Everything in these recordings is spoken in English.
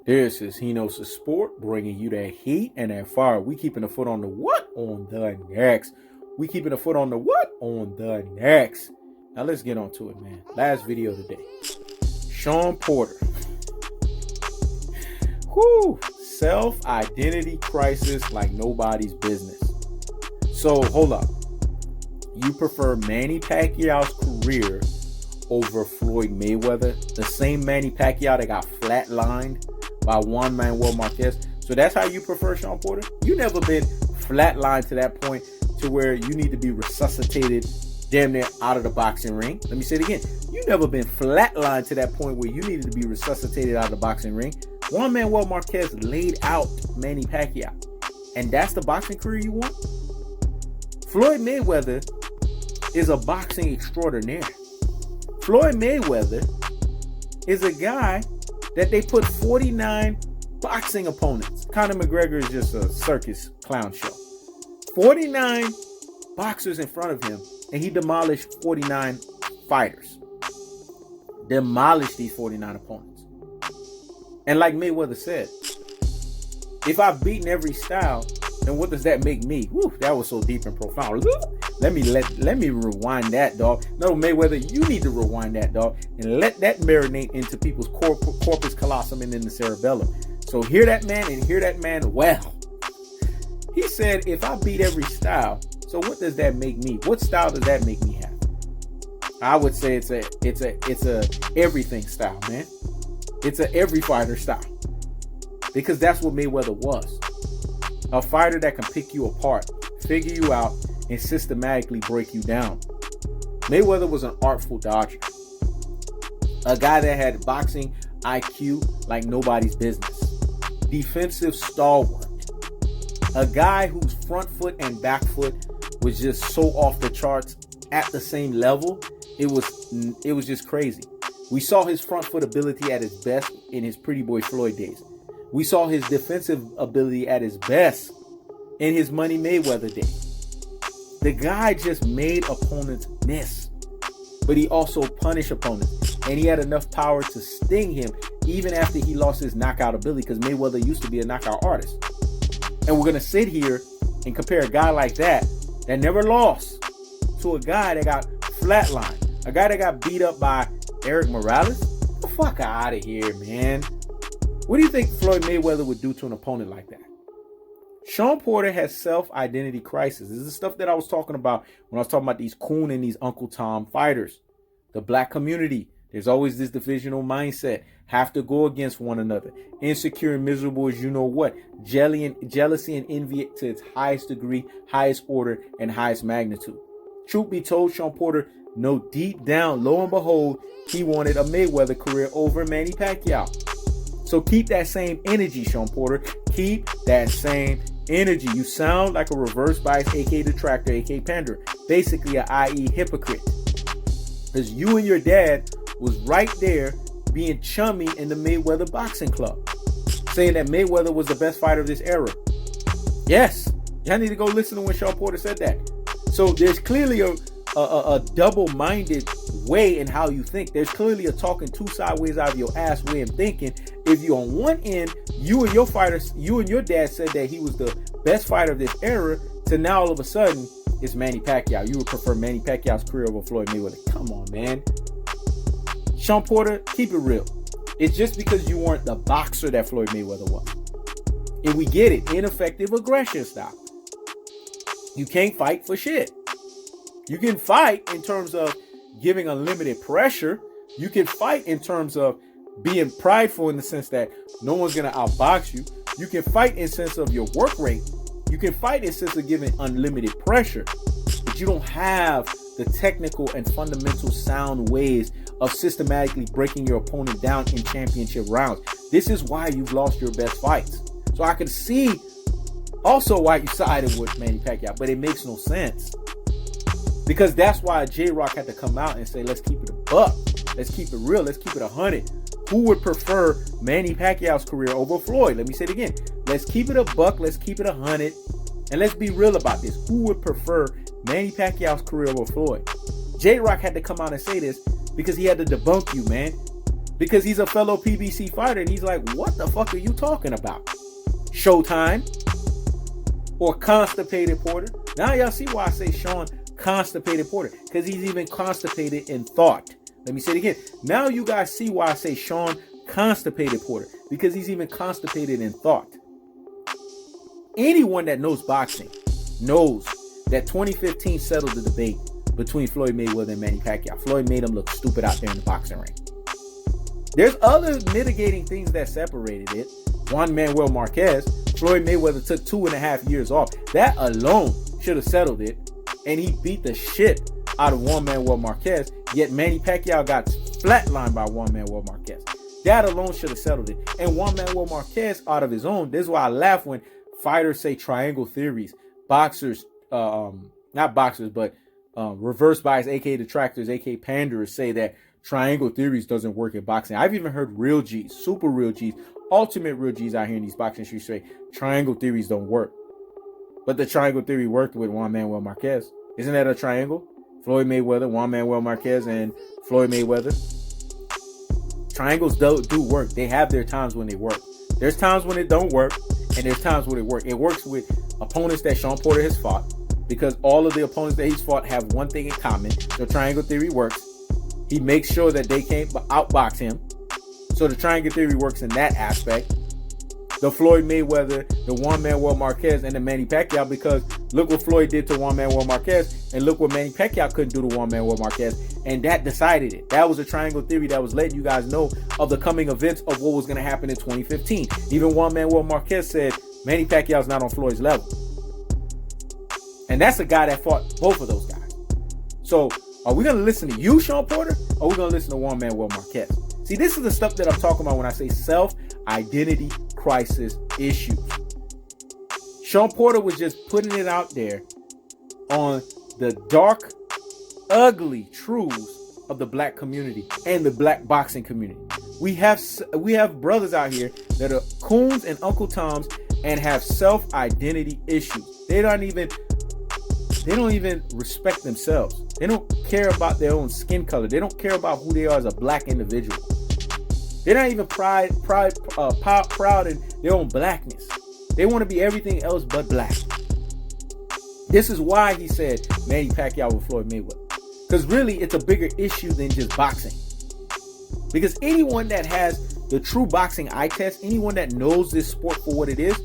This is Hino's Sport, bringing you that heat and that fire. We keeping the foot on the what on the next. We keeping the foot on the what on the next. Now let's get on to it, man. Last video today. Shawn Porter. Whoo! Self-identity crisis like nobody's business. So hold up. You prefer Manny Pacquiao's career over Floyd Mayweather? The same Manny Pacquiao that got flatlined by Juan Manuel Marquez. So that's how you prefer Shawn Porter? You never been flatlined to that point to where you need to be resuscitated damn near out of the boxing ring. Let me say it again. You never been flatlined to that point where you needed to be resuscitated out of the boxing ring. Juan Manuel Marquez laid out Manny Pacquiao. And that's the boxing career you want? Floyd Mayweather is a boxing extraordinaire. Floyd Mayweather is a guy that they put 49 boxing opponents. Conor McGregor is just a circus clown show. 49 boxers in front of him, and he demolished 49 fighters. Demolished these 49 opponents. And like Mayweather said, if I've beaten every style, then what does that make me? Whew, that was so deep and profound. Let me rewind that, dog. No, Mayweather, you need to rewind that, dog, and let that marinate into people's corpus callosum and in the cerebellum. So hear that man and hear that man well. He said, if I beat every style, so what does that make me? What style does that make me have? I would say it's a everything style, man. It's a every fighter style. Because that's what Mayweather was. A fighter that can pick you apart, figure you out, and systematically break you down. Mayweather was an artful dodger. A guy that had boxing IQ like nobody's business. Defensive stalwart. A guy whose front foot and back foot was just so off the charts at the same level. It was just crazy. We saw his front foot ability at its best in his Pretty Boy Floyd days. We saw his defensive ability at his best in his Money Mayweather days. The guy just made opponents miss, but he also punished opponents, and he had enough power to sting him even after he lost his knockout ability, because Mayweather used to be a knockout artist. And we're going to sit here and compare a guy like that never lost to a guy that got flatlined, a guy that got beat up by Eric Morales. Get the fuck out of here, man. What do you think Floyd Mayweather would do to an opponent like that? Shawn Porter has self-identity crisis. This is the stuff that I was talking about when I was talking about these COON and these Uncle Tom fighters. The black community. There's always this divisional mindset. Have to go against one another. Insecure and miserable as you know what. Jealousy and envy to its highest degree, highest order, and highest magnitude. Truth be told, Shawn Porter, no, deep down, lo and behold, he wanted a Mayweather career over Manny Pacquiao. So keep that same energy, Shawn Porter. Keep that same energy. You sound like a reverse bias, aka detractor, aka panderer. Basically a i.e. hypocrite. Because you and your dad was right there being chummy in the Mayweather boxing club. Saying that Mayweather was the best fighter of this era. Yes. Y'all need to go listen to when Shawn Porter said that. So there's clearly a double-minded way in how you think. There's clearly a talking two sideways out of your ass way of thinking. If you're on one end, you and your dad said that he was the best fighter of this era, to now all of a sudden it's Manny Pacquiao. You would prefer Manny Pacquiao's career over Floyd Mayweather. Come on, man. Shawn Porter, keep it real. It's just because you weren't the boxer that Floyd Mayweather was. And we get it. Ineffective aggression style. You can't fight for shit. You can fight in terms of giving unlimited pressure. You can fight in terms of being prideful in the sense that no one's going to outbox you. You can fight in sense of your work rate. You can fight in sense of giving unlimited pressure. But you don't have the technical and fundamental sound ways of systematically breaking your opponent down in championship rounds. This is why you've lost your best fights. So I can see also why you sided with Manny Pacquiao, but it makes no sense. Because that's why J-Rock had to come out and say, let's keep it a buck. Let's keep it real. Let's keep it 100. Who would prefer Manny Pacquiao's career over Floyd? Let me say it again. Let's keep it a buck. Let's keep it 100. And let's be real about this. Who would prefer Manny Pacquiao's career over Floyd? J-Rock had to come out and say this because he had to debunk you, man. because he's a fellow PBC fighter, and he's like, what the fuck are you talking about? Showtime or Constipated Porter? Now y'all see why I say Shawn Constipated Porter, because he's even constipated in thought. Let me say it again. Now you guys see why I say Shawn Constipated Porter, because he's even constipated in thought. Anyone that knows boxing knows that 2015 settled the debate between Floyd Mayweather and Manny Pacquiao. Floyd made him look stupid out there in the boxing ring. There's other mitigating things that separated it. Juan Manuel Marquez, Floyd Mayweather took 2.5 years off. That alone should have settled it. And he beat the shit out of Juan Manuel Marquez. Yet Manny Pacquiao got flatlined by Juan Manuel Marquez. That alone should have settled it. And Juan Manuel Marquez, out of his own, this is why I laugh when fighters say triangle theories. Boxers, not boxers, but reverse bias, aka detractors, aka panderers, say that triangle theories doesn't work in boxing. I've even heard real G's, super real G's, ultimate real G's out here in these boxing streets say triangle theories don't work. But the triangle theory worked with Juan Manuel Marquez. Isn't that a triangle? Floyd Mayweather, Juan Manuel Marquez, and Floyd Mayweather. Triangles do work. They have their times when they work. There's times when it don't work, and there's times when it works. It works with opponents that Shawn Porter has fought, because all of the opponents that he's fought have one thing in common. So triangle theory works. He makes sure that they can't outbox him. So the triangle theory works in that aspect. The Floyd Mayweather, the Juan Manuel Marquez, and the Manny Pacquiao, because look what Floyd did to Juan Manuel Marquez, and look what Manny Pacquiao couldn't do to Juan Manuel Marquez, and that decided it. That was a triangle theory that was letting you guys know of the coming events of what was going to happen in 2015. Even Juan Manuel Marquez said Manny Pacquiao's not on Floyd's level. And that's a guy that fought both of those guys. So are we going to listen to you, Shawn Porter, or are we going to listen to Juan Manuel Marquez? See, this is the stuff that I'm talking about when I say self-identity crisis issues. Shawn Porter was just putting it out there on the dark, ugly truths of the black community and the black boxing community. We have brothers out here that are coons and Uncle Toms and have self-identity issues. They don't even respect themselves. They don't care about their own skin color. They don't care about who they are as a black individual. They're not even proud in their own blackness. They want to be everything else but black. This is why he said Manny Pacquiao with Floyd Mayweather. Because really, it's a bigger issue than just boxing. Because anyone that has the true boxing eye test, anyone that knows this sport for what it is,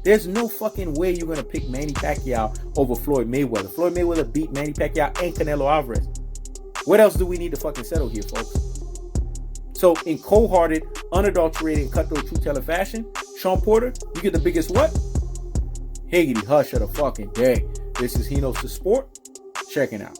there's no fucking way you're going to pick Manny Pacquiao over Floyd Mayweather. Floyd Mayweather beat Manny Pacquiao and Canelo Alvarez. What else do we need to fucking settle here, folks? So in cold-hearted, unadulterated, cutthroat, truth-telling fashion, Shawn Porter, you get the biggest what? Higgity hush of the fucking day. This is He Knows the Sport. Checking out.